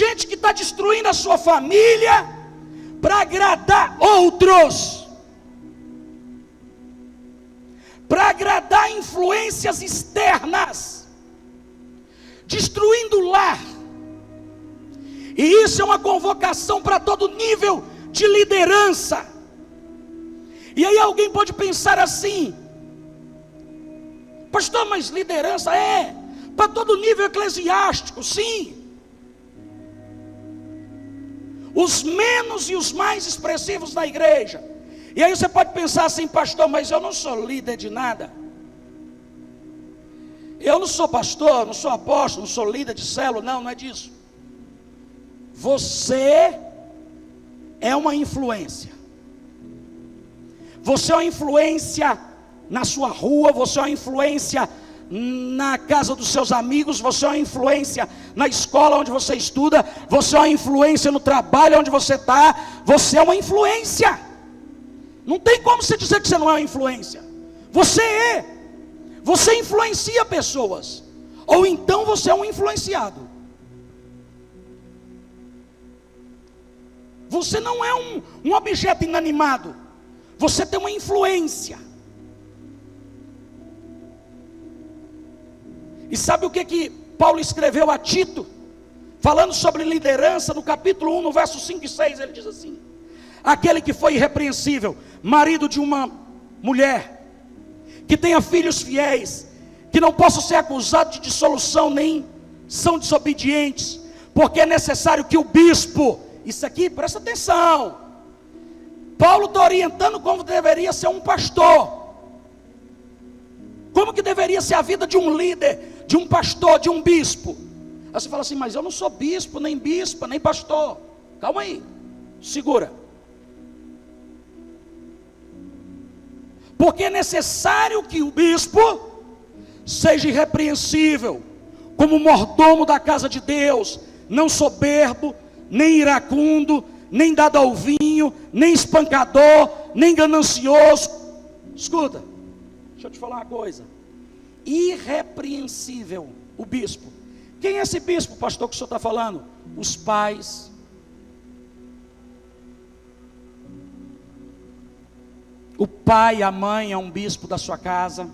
gente que está destruindo a sua família para agradar outros, para agradar influências externas, destruindo o lar. E isso é uma convocação para todo nível de liderança. E aí alguém pode pensar assim: pastor, mas liderança é para todo nível eclesiástico. Sim. Os menos e os mais expressivos da igreja. E aí você pode pensar assim: pastor, mas eu não sou líder de nada. Eu não sou pastor, não sou apóstolo, não sou líder de célula. Não, não é disso. Você é uma influência. Você é uma influência na sua rua, você é uma influência na casa dos seus amigos, você é uma influência na escola onde você estuda, você é uma influência no trabalho onde você está, você é uma influência. Não tem como você dizer que você não é uma influência. Você é. Você influencia pessoas, ou então você é um influenciado. Você não é um objeto inanimado. Você tem uma influência. E sabe o que Paulo escreveu a Tito? Falando sobre liderança, no capítulo 1, no verso 5 e 6, ele diz assim: aquele que foi irrepreensível, marido de uma mulher, que tenha filhos fiéis, que não possam ser acusados de dissolução, nem são desobedientes, porque é necessário que o bispo... Isso aqui, presta atenção. Paulo está orientando como deveria ser um pastor. Como que deveria ser a vida de um líder, de um pastor, de um bispo. Aí você fala assim: mas eu não sou bispo, nem bispa, nem pastor. Calma aí, segura. Porque é necessário que o bispo seja irrepreensível, como mordomo da casa de Deus, não soberbo, nem iracundo, nem dado ao vinho, nem espancador, nem ganancioso. Escuta, deixa eu te falar uma coisa. Irrepreensível, o bispo. Quem é esse bispo, pastor, que o senhor está falando? Os pais. O pai, a mãe é um bispo da sua casa.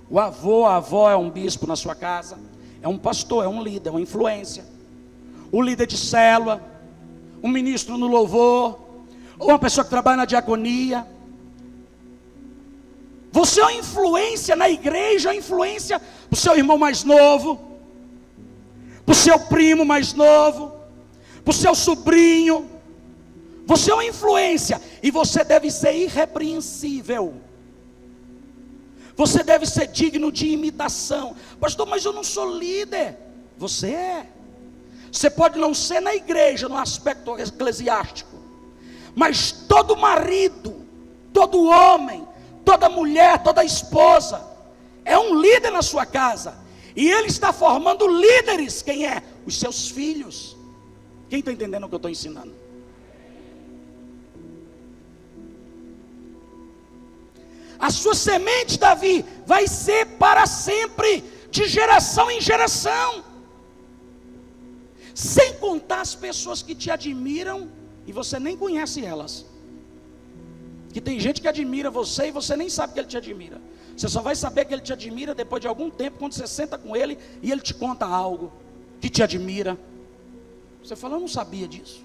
O avô, a avó é um bispo na sua casa. É um pastor, é um líder, é uma influência. O líder de célula, um ministro no louvor, ou uma pessoa que trabalha na diaconia. Você é uma influência na igreja, uma influência para o seu irmão mais novo, para o seu primo mais novo, para o seu sobrinho. Você é uma influência, e você deve ser irrepreensível. Você deve ser digno de imitação. Pastor, mas eu não sou líder. Você é. Você pode não ser na igreja, no aspecto eclesiástico, mas todo marido, todo homem, toda mulher, toda esposa é um líder na sua casa. E ele está formando líderes. Quem é? Os seus filhos. Quem está entendendo o que eu estou ensinando? A sua semente, Davi, vai ser para sempre, de geração em geração. Sem contar as pessoas que te admiram e você nem conhece elas. Que tem gente que admira você e você nem sabe que ele te admira. Você só vai saber que ele te admira depois de algum tempo, quando você senta com ele e ele te conta algo que te admira. Você fala: eu não sabia disso.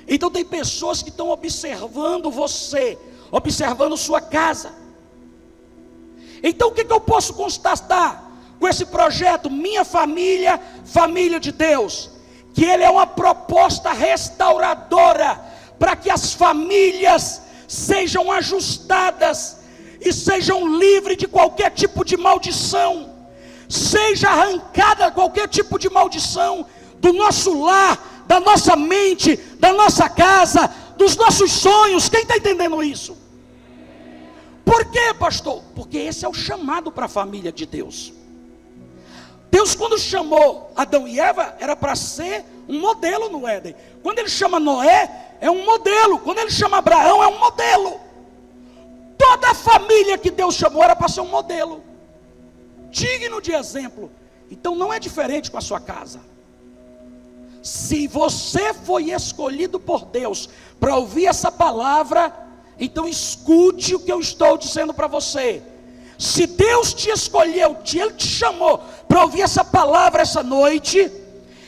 Então tem pessoas que estão observando você, observando sua casa. Então o que eu posso constatar com esse projeto Minha Família, Família de Deus? Que ele é uma proposta restauradora, para que as famílias sejam ajustadas e sejam livres de qualquer tipo de maldição. Seja arrancada qualquer tipo de maldição do nosso lar, da nossa mente, da nossa casa, dos nossos sonhos. Quem está entendendo isso? Por quê, pastor? Porque esse é o chamado para a família de Deus. Deus, quando chamou Adão e Eva, era para ser um modelo no Éden. Quando ele chama Noé, é um modelo. Quando ele chama Abraão, é um modelo. Toda a família que Deus chamou era para ser um modelo, digno de exemplo. Então não é diferente com a sua casa. Se você foi escolhido por Deus para ouvir essa palavra, então escute o que eu estou dizendo para você. Se Deus te escolheu, Ele te chamou para ouvir essa palavra essa noite,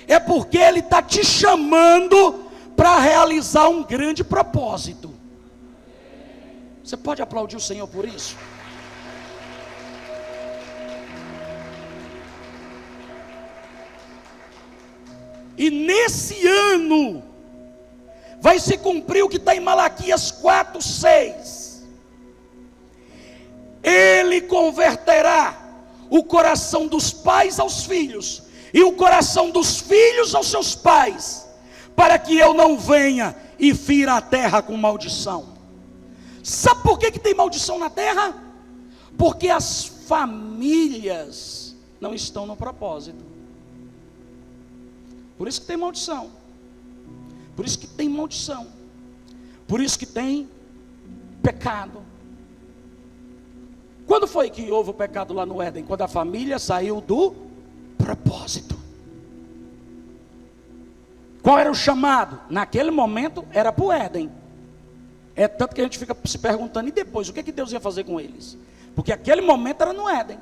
é porque Ele está te chamando para realizar um grande propósito. Você pode aplaudir o Senhor por isso? E nesse ano vai se cumprir o que está em Malaquias 4:6. Ele converterá o coração dos pais aos filhos, e o coração dos filhos aos seus pais, para que eu não venha e fira a terra com maldição. Sabe por que tem maldição na terra? Porque as famílias não estão no propósito. Por isso que tem maldição. Por isso que tem maldição. Por isso que tem pecado. Quando foi que houve o pecado lá no Éden? Quando a família saiu do propósito. Qual era o chamado? Naquele momento era para o Éden. É tanto que a gente fica se perguntando, e depois, o que Deus ia fazer com eles? Porque aquele momento era no Éden.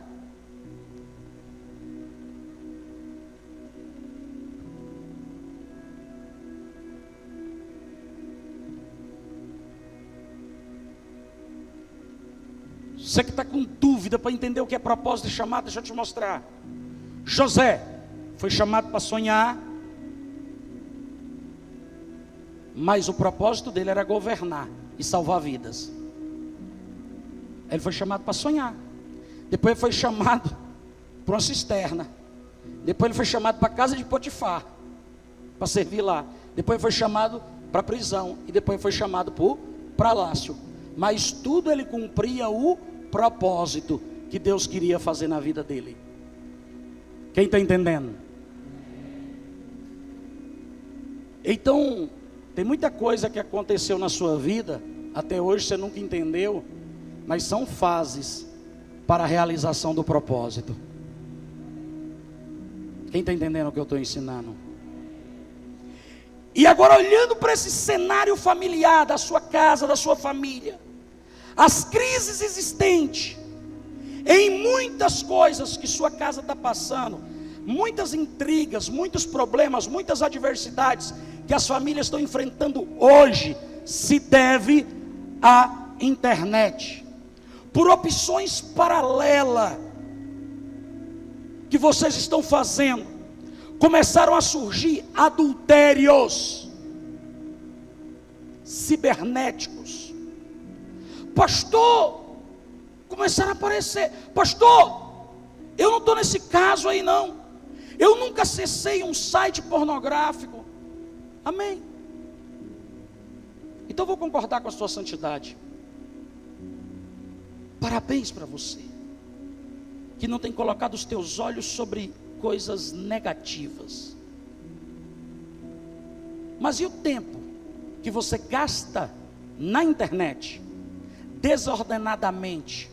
Você que está com dúvida para entender o que é propósito e chamado, deixa eu te mostrar. José foi chamado para sonhar, mas o propósito dele era governar e salvar vidas. Ele foi chamado para sonhar. Depois ele foi chamado para uma cisterna. Depois ele foi chamado para a casa de Potifar, para servir lá. Depois ele foi chamado para a prisão. E depois ele foi chamado para o palácio. Mas tudo ele cumpria o propósito que Deus queria fazer na vida dele. Quem está entendendo? Então, tem muita coisa que aconteceu na sua vida, até hoje você nunca entendeu, mas são fases para a realização do propósito. Quem está entendendo o que eu estou ensinando? E agora, olhando para esse cenário familiar da sua casa, da sua família, as crises existentes em muitas coisas que sua casa está passando, muitas intrigas, muitos problemas, muitas adversidades que as famílias estão enfrentando hoje, se deve à internet. Por opções paralelas que vocês estão fazendo, começaram a surgir adultérios cibernéticos. Pastor, começaram a aparecer. Pastor, eu não estou nesse caso aí não. Eu nunca acessei um site pornográfico. Amém. Então eu vou concordar com a sua santidade. Parabéns para você, que não tem colocado os teus olhos sobre coisas negativas. Mas e o tempo que você gasta na internet, desordenadamente?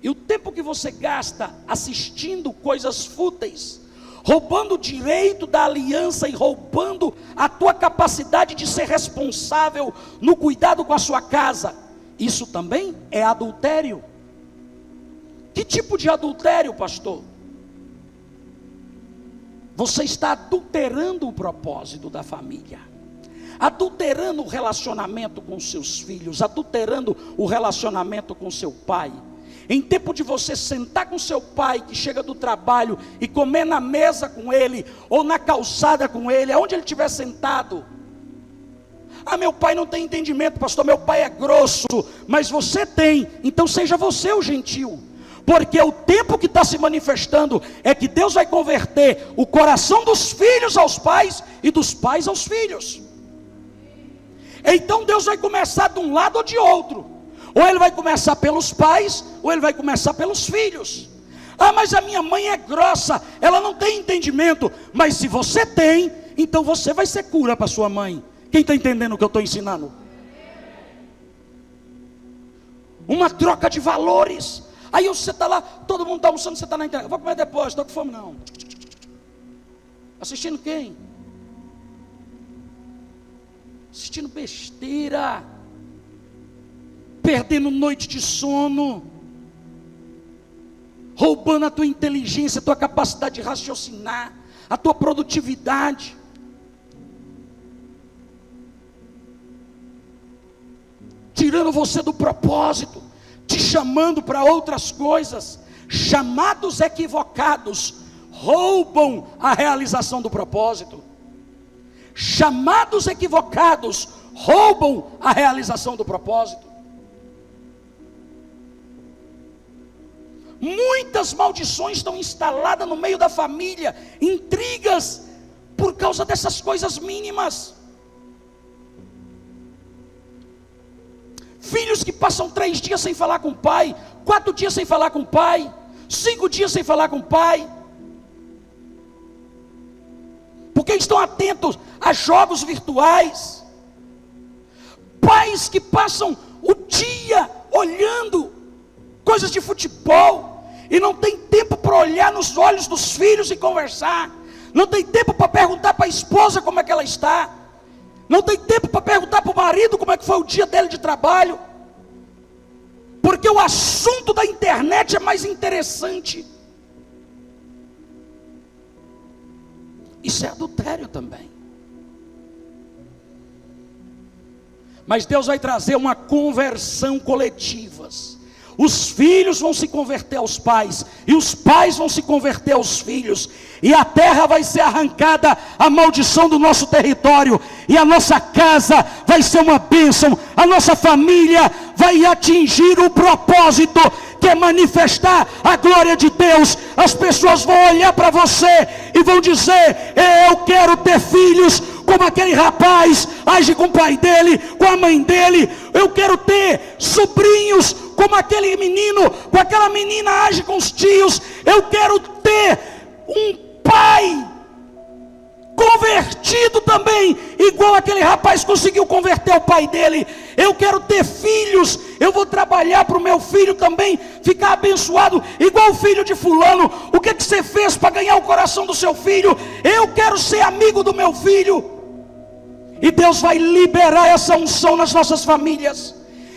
E o tempo que você gasta assistindo coisas fúteis, roubando o direito da aliança e roubando a tua capacidade de ser responsável no cuidado com a sua casa, isso também é adultério. Que tipo de adultério, pastor? Você está adulterando o propósito da família, adulterando o relacionamento com seus filhos, adulterando o relacionamento com seu pai. Em tempo de você sentar com seu pai que chega do trabalho e comer na mesa com ele, ou na calçada com ele, aonde ele estiver sentado. Ah, meu pai não tem entendimento, pastor, meu pai é grosso. Mas você tem, então seja você o gentil. Porque o tempo que está se manifestando é que Deus vai converter o coração dos filhos aos pais e dos pais aos filhos. Então Deus vai começar de um lado ou de outro. Ou ele vai começar pelos pais, ou ele vai começar pelos filhos. Ah, mas a minha mãe é grossa, ela não tem entendimento. Mas se você tem, então você vai ser cura para sua mãe. Quem está entendendo o que eu estou ensinando? Uma troca de valores. Aí você está lá, todo mundo está almoçando, você está na internet. Eu vou comer depois, estou com fome não. Assistindo quem? Assistindo besteira, perdendo noite de sono, roubando a tua inteligência, a tua capacidade de raciocinar, a tua produtividade. Tirando você do propósito, te chamando para outras coisas. Chamados equivocados roubam a realização do propósito. Chamados equivocados roubam a realização do propósito. Muitas maldições estão instaladas no meio da família, intrigas por causa dessas coisas mínimas. Filhos que passam 3 dias sem falar com o pai, 4 dias sem falar com o pai, 5 dias sem falar com o pai, porque estão atentos a jogos virtuais. Pais que passam o dia olhando coisas de futebol e não tem tempo para olhar nos olhos dos filhos e conversar, não tem tempo para perguntar para a esposa como é que ela está, não tem tempo para perguntar para o marido como é que foi o dia dele de trabalho, porque o assunto da internet é mais interessante. Isso é adultério também. Mas Deus vai trazer uma conversão coletiva. Os filhos vão se converter aos pais, e os pais vão se converter aos filhos, e a terra vai ser arrancada, a maldição do nosso território, e a nossa casa vai ser uma bênção, a nossa família vai atingir o propósito, que é manifestar a glória de Deus. As pessoas vão olhar para você e vão dizer: eu quero ter filhos como aquele rapaz age com o pai dele, com a mãe dele. Eu quero ter sobrinhos como aquele menino, com aquela menina age com os tios. Eu quero ter um pai convertido também, igual aquele rapaz conseguiu converter o pai dele. Eu quero ter filhos, eu vou trabalhar para o meu filho também ficar abençoado, igual o filho de fulano. O que você fez para ganhar o coração do seu filho? Eu quero ser amigo do meu filho. E Deus vai liberar essa unção nas nossas famílias.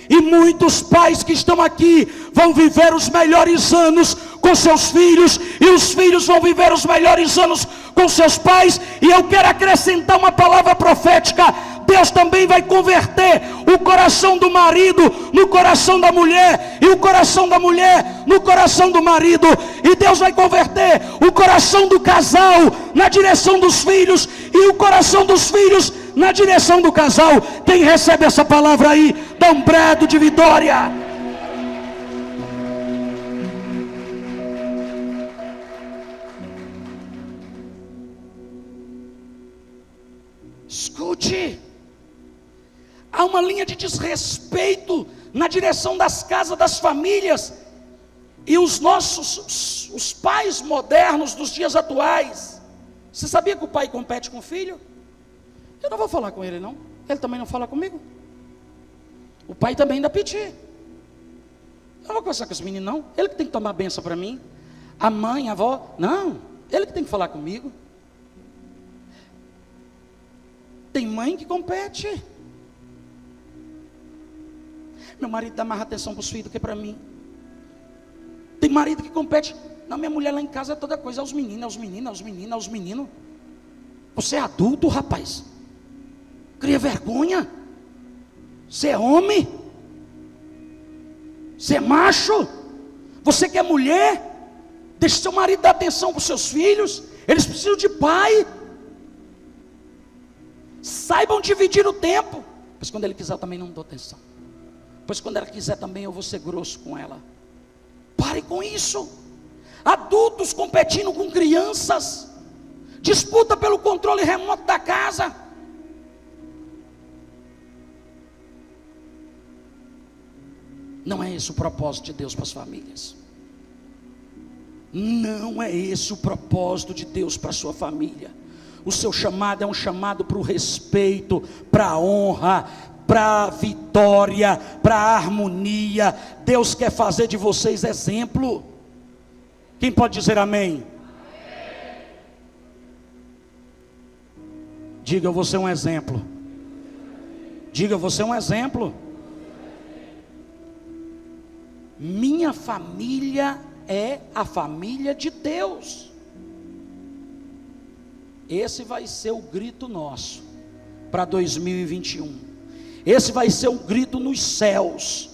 E muitos pais que estão aqui vão viver os melhores anos com seus filhos, e os filhos vão viver os melhores anos com seus pais. E eu quero acrescentar uma palavra profética: Deus também vai converter o coração do marido no coração da mulher, e o coração da mulher no coração do marido. E Deus vai converter o coração do casal na direção dos filhos, e o coração dos filhos na direção do casal. Quem recebe essa palavra aí, dá um brado de vitória. Escute, há uma linha de desrespeito na direção das casas, das famílias, e os pais modernos dos dias atuais. Você sabia que o pai compete com o filho? Eu não vou falar com ele não, ele também não fala comigo. O pai também ainda pedir. Eu não vou conversar com esse menino não, ele que tem que tomar a benção para mim. A mãe, a avó, não, ele que tem que falar comigo. Tem mãe que compete. Meu marido dá mais atenção para os filhos do que para mim. Tem marido que compete. Não, minha mulher lá em casa é toda coisa, aos meninos, aos meninos, aos meninos, aos meninos. Você é adulto, rapaz. Cria vergonha. Você é homem. Você é macho. Você que é mulher, deixe seu marido dar atenção para os seus filhos. Eles precisam de pai. Saibam dividir o tempo. Pois quando ele quiser eu também não dou atenção. Pois quando ela quiser também eu vou ser grosso com ela. Pare com isso. Adultos competindo com crianças. Disputa pelo controle remoto da casa. Não é esse o propósito de Deus para as famílias. Não é esse o propósito de Deus para a sua família. O seu chamado é um chamado para o respeito, para a honra, para a vitória, para a harmonia. Deus quer fazer de vocês exemplo. Quem pode dizer amém? Diga, eu vou ser um exemplo. Diga, você é um exemplo. Minha família é a família de Deus. Esse vai ser o grito nosso para 2021. Esse vai ser o grito nos céus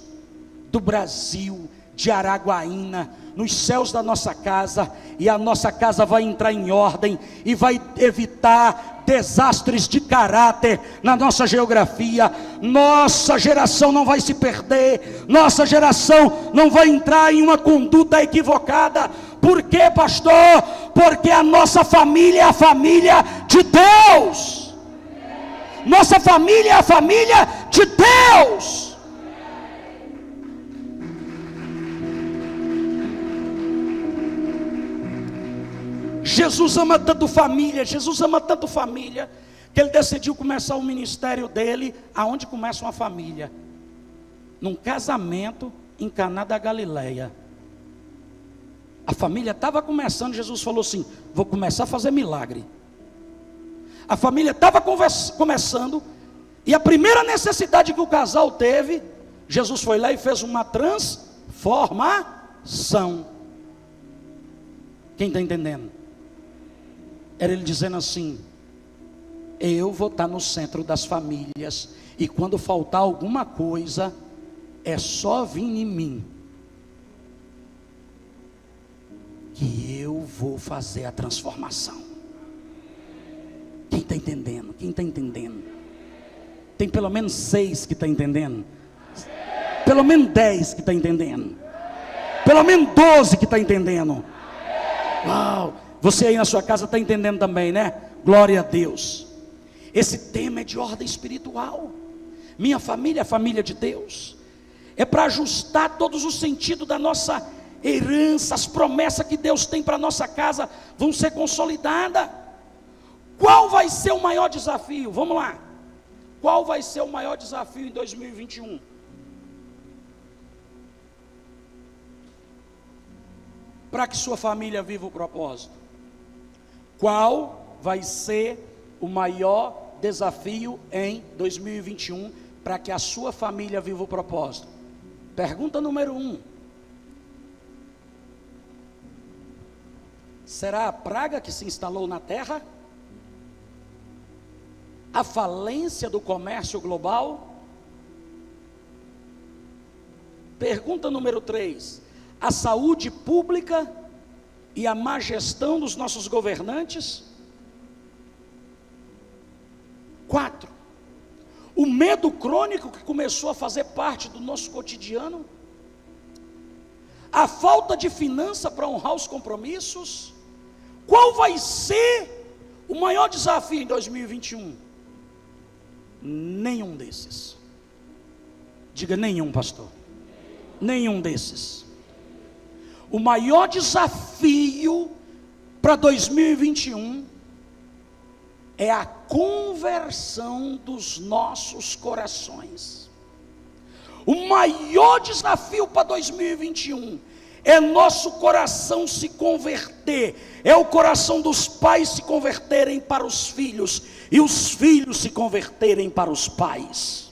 do Brasil, de Araguaína, nos céus da nossa casa. E a nossa casa vai entrar em ordem e vai evitar desastres de caráter na nossa geografia. Nossa geração não vai se perder, nossa geração não vai entrar em uma conduta equivocada. Por quê, pastor? Porque a nossa família é a família de Deus. Nossa família é a família de Deus. Jesus ama tanto família, que ele decidiu começar o ministério dele aonde começa uma família, num casamento em Caná da Galileia. A família estava começando, Jesus falou assim: vou começar a fazer milagre. A família estava começando, e a primeira necessidade que o casal teve, Jesus foi lá e fez uma transformação. Quem está entendendo? Era ele dizendo assim: eu vou estar no centro das famílias, e quando faltar alguma coisa, é só vir em mim, que eu vou fazer a transformação. Quem está entendendo? Quem está entendendo? Tem pelo menos 6 que está entendendo, pelo menos 10 que está entendendo, pelo menos 12 que está entendendo. Uau! Você aí na sua casa está entendendo também, né? Glória a Deus. Esse tema é de ordem espiritual. Minha família é a família de Deus. É para ajustar todos os sentidos da nossa herança. As promessas que Deus tem para a nossa casa vão ser consolidadas. Qual vai ser o maior desafio? Vamos lá. Qual vai ser o maior desafio em 2021? Para que sua família viva o propósito. Qual vai ser o maior desafio em 2021 para que a sua família viva o propósito? Pergunta número 1. Será a praga que se instalou na terra? A falência do comércio global? Pergunta número 3. A saúde pública e a má gestão dos nossos governantes? 4. O medo crônico que começou a fazer parte do nosso cotidiano? A falta de finança para honrar os compromissos? Qual vai ser o maior desafio em 2021? Nenhum desses. Diga nenhum, pastor. Nenhum desses. O maior desafio para 2021 é a conversão dos nossos corações. O maior desafio para 2021 é nosso coração se converter, é o coração dos pais se converterem para os filhos, e os filhos se converterem para os pais,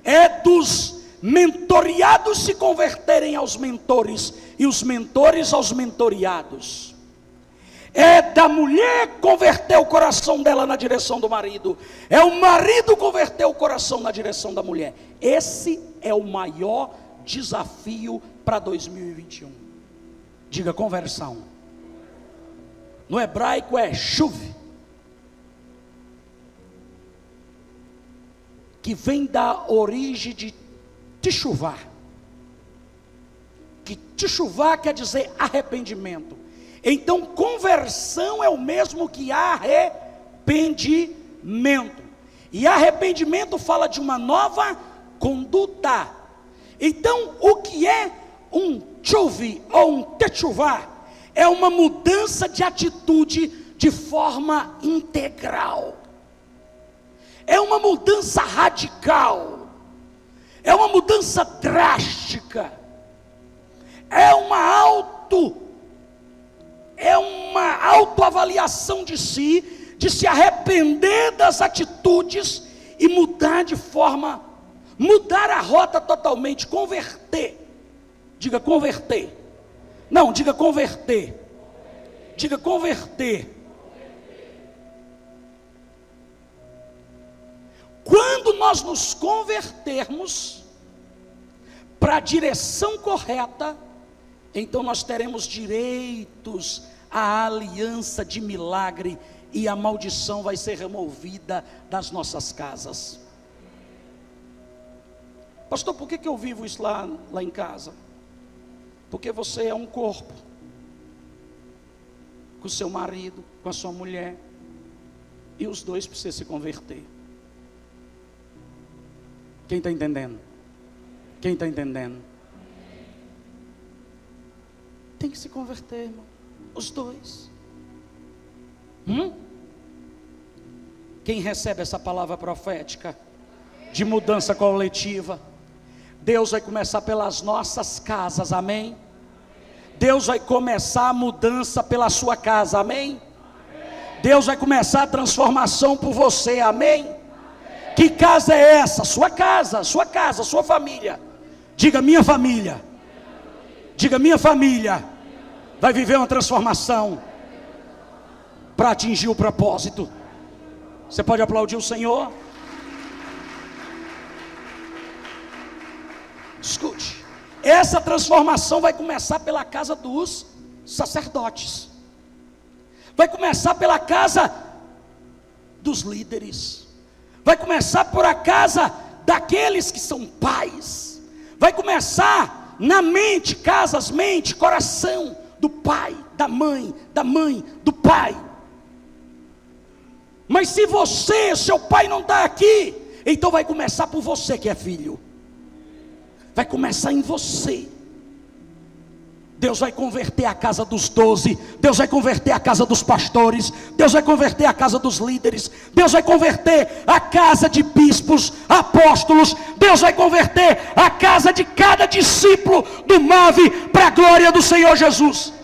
é dos mentoriados se converterem aos mentores, e os mentores aos mentoriados, é da mulher converter o coração dela na direção do marido, é o marido converter o coração na direção da mulher. Esse é o maior desafio para 2021. Diga conversão. No hebraico é shuv, que vem da origem de teshuvah, que teshuvah quer dizer arrependimento. Então conversão é o mesmo que arrependimento, e arrependimento fala de uma nova conduta. Então o que é um tshuv ou um teshuvah? É uma mudança de atitude de forma integral, é uma mudança radical, é uma mudança drástica, é uma autoavaliação de si, de se arrepender das atitudes e mudar mudar a rota totalmente, converter. Diga converter. Não, diga converter. Diga converter. Quando nós nos convertermos para a direção correta, então nós teremos direitos à aliança de milagre e a maldição vai ser removida das nossas casas. Pastor, por que eu vivo isso lá em casa? Porque você é um corpo, com o seu marido, com a sua mulher, e os dois precisam se converter. Quem está entendendo? Quem está entendendo? Tem que se converter, irmão. Os dois. Quem recebe essa palavra profética de mudança coletiva? Deus vai começar pelas nossas casas, amém? Deus vai começar a mudança pela sua casa, amém? Deus vai começar a transformação por você, amém? Que casa é essa? Sua casa, sua família. Diga minha família. Diga minha família. Vai viver uma transformação para atingir o propósito. Você pode aplaudir o Senhor? Escute, essa transformação vai começar pela casa dos sacerdotes. Vai começar pela casa dos líderes. Vai começar por a casa daqueles que são pais. Vai começar na mente, casas, mente, coração do pai, da mãe, do pai. Mas se seu pai não está aqui, então vai começar por você que é filho. Vai começar em você. Deus vai converter a casa dos 12, Deus vai converter a casa dos pastores, Deus vai converter a casa dos líderes, Deus vai converter a casa de bispos, apóstolos, Deus vai converter a casa de cada discípulo do MAV para a glória do Senhor Jesus.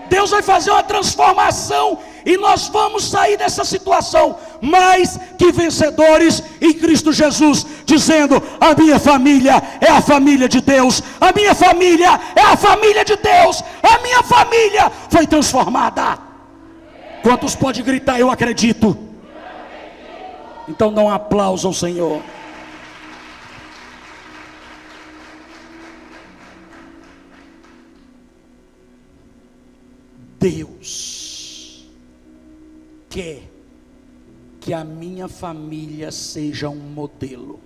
Deus vai fazer uma transformação e nós vamos sair dessa situação mais que vencedores em Cristo Jesus, dizendo: a minha família é a família de Deus, a minha família é a família de Deus, a minha família foi transformada. Quantos pode gritar eu acredito? Então dá um aplauso ao Senhor. Deus quer que a minha família seja um modelo.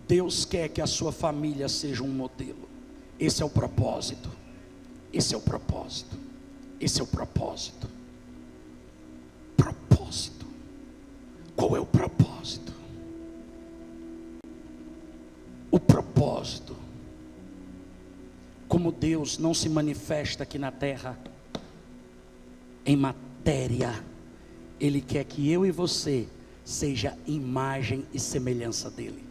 Deus quer que a sua família seja um modelo. Esse é o propósito. Esse é o propósito. Esse é o propósito. Propósito. Qual é o propósito? O propósito. Como Deus não se manifesta aqui na terra em matéria, Ele quer que eu e você seja imagem e semelhança dEle.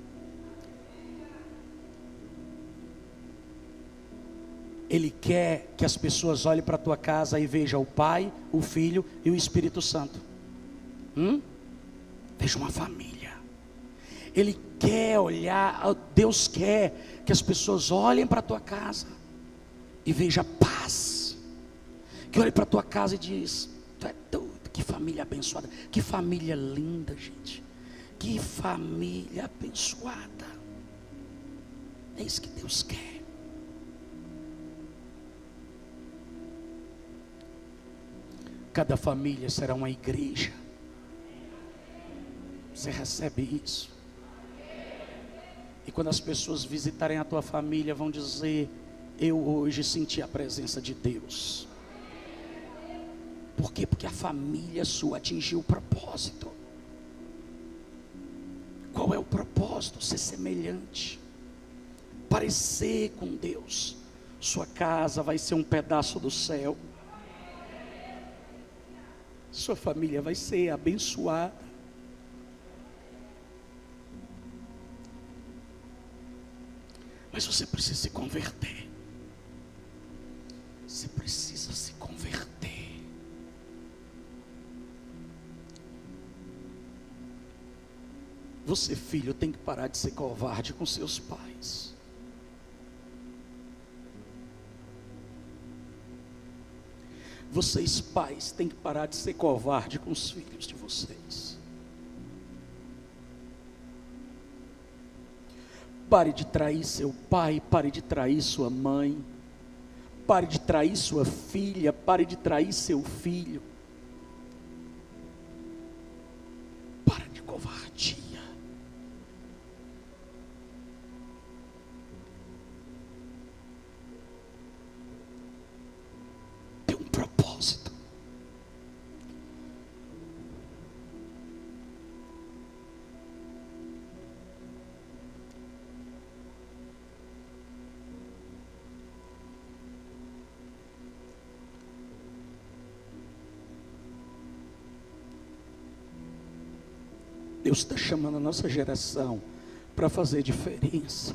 Ele quer que as pessoas olhem para a tua casa e vejam o Pai, o Filho e o Espírito Santo. Veja uma família. Ele quer olhar, Deus quer que as pessoas olhem para a tua casa e vejam paz. Que olhe para a tua casa e diz: tu é doido, que família abençoada, que família linda, gente, que família abençoada. É isso que Deus quer. Cada família será uma igreja. Você recebe isso? E quando as pessoas visitarem a tua família, vão dizer: eu hoje senti a presença de Deus. Por quê? Porque a família sua atingiu o propósito. Qual é o propósito? Ser semelhante, parecer com Deus. Sua casa vai ser um pedaço do céu. Sua família vai ser abençoada. Mas você precisa se converter. Você precisa se converter. Você, filho, tem que parar de ser covarde com seus pais. Vocês, pais, têm que parar de ser covarde com os filhos de vocês. Pare de trair seu pai, pare de trair sua mãe, pare de trair sua filha, pare de trair seu filho. Para de covardia. Tem um propósito. Deus está chamando a nossa geração para fazer diferença.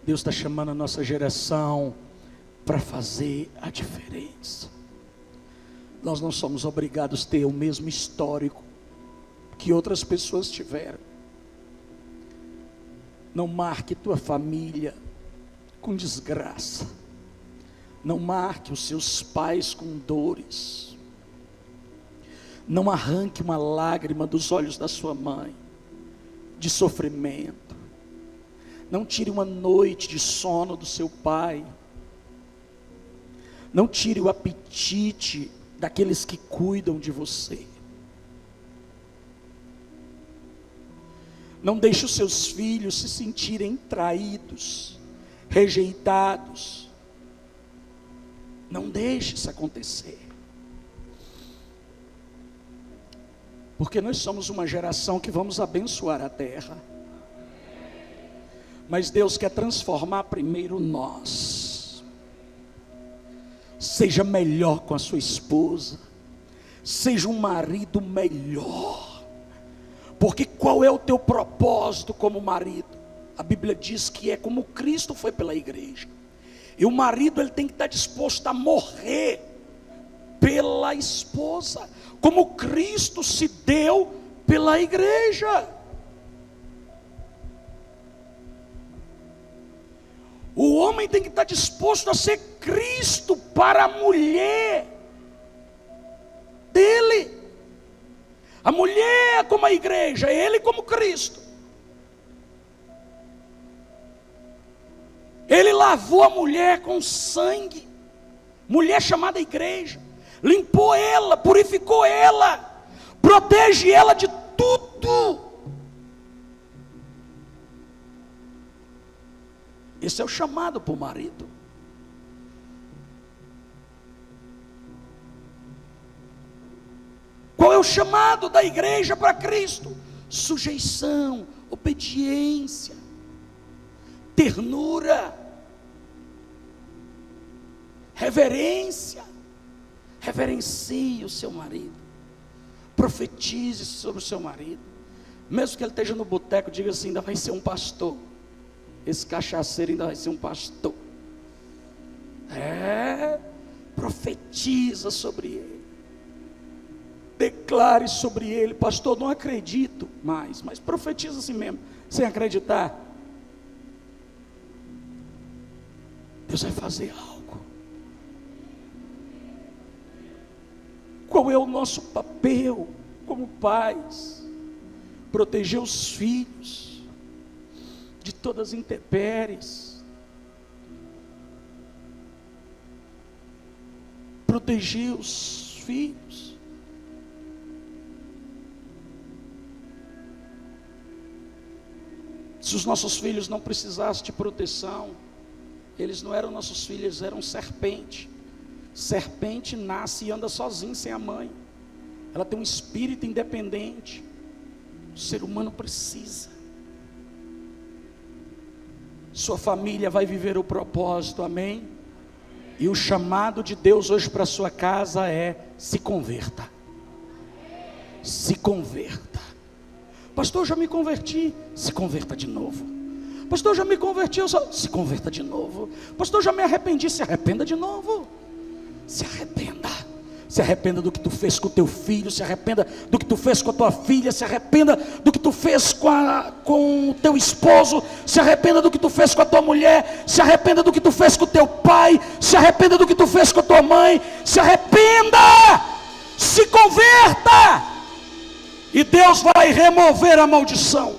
Deus está chamando a nossa geração para fazer a diferença. Nós não somos obrigados a ter o mesmo histórico que outras pessoas tiveram. Não marque tua família com desgraça. Não marque os seus pais com dores. Não arranque uma lágrima dos olhos da sua mãe, de sofrimento. Não tire uma noite de sono do seu pai. Não tire o apetite daqueles que cuidam de você. Não deixe os seus filhos se sentirem traídos, rejeitados. Não deixe isso acontecer. Porque nós somos uma geração que vamos abençoar a terra. Mas Deus quer transformar primeiro nós. Seja melhor com a sua esposa. Seja um marido melhor. Porque qual é o teu propósito como marido? A Bíblia diz que é como Cristo foi pela igreja. E o marido, ele tem que estar disposto a morrer pela esposa, como Cristo se deu pela igreja. O homem tem que estar disposto a ser Cristo para a mulher dele. A mulher como a igreja, ele como Cristo. Ele lavou a mulher com sangue, mulher chamada igreja, limpou ela, purificou ela, protege ela de tudo. Esse é o chamado para o marido. Qual é o chamado da igreja para Cristo? Sujeição, obediência, ternura, reverência. Reverencie o seu marido. Profetize sobre o seu marido. Mesmo que ele esteja no boteco, diga assim: ainda vai ser um pastor. Esse cachaceiro ainda vai ser um pastor. Profetiza sobre ele. Declare sobre ele: pastor, não acredito mais. Mas profetiza assim mesmo, sem acreditar. Deus vai fazer algo. Qual é o nosso papel como pais? Proteger os filhos de todas as intempéries. Proteger os filhos. Se os nossos filhos não precisassem de proteção, eles não eram nossos filhos, eles eram serpente. Serpente nasce e anda sozinha, sem a mãe. Ela tem um espírito independente. O ser humano precisa. Sua família vai viver o propósito, amém? E o chamado de Deus hoje para a sua casa é: se converta. Se converta. Pastor, eu já me converti. Se converta de novo. Pastor, eu já me converti. Se converta de novo. Pastor, eu já me arrependi. Se arrependa de novo. Se arrependa. Se arrependa do que tu fez com o teu filho, se arrependa do que tu fez com a tua filha, se arrependa do que tu fez com o teu esposo, se arrependa do que tu fez com a tua mulher, se arrependa do que tu fez com o teu pai, se arrependa do que tu fez com a tua mãe, se arrependa, se converta, e Deus vai remover a maldição.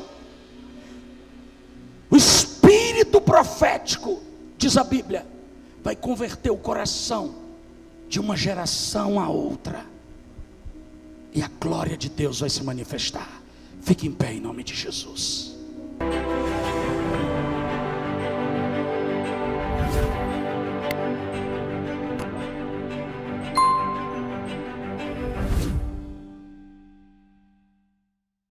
O espírito profético, diz a Bíblia, vai converter o coração de uma geração a outra, e a glória de Deus vai se manifestar. Fique em pé em nome de Jesus.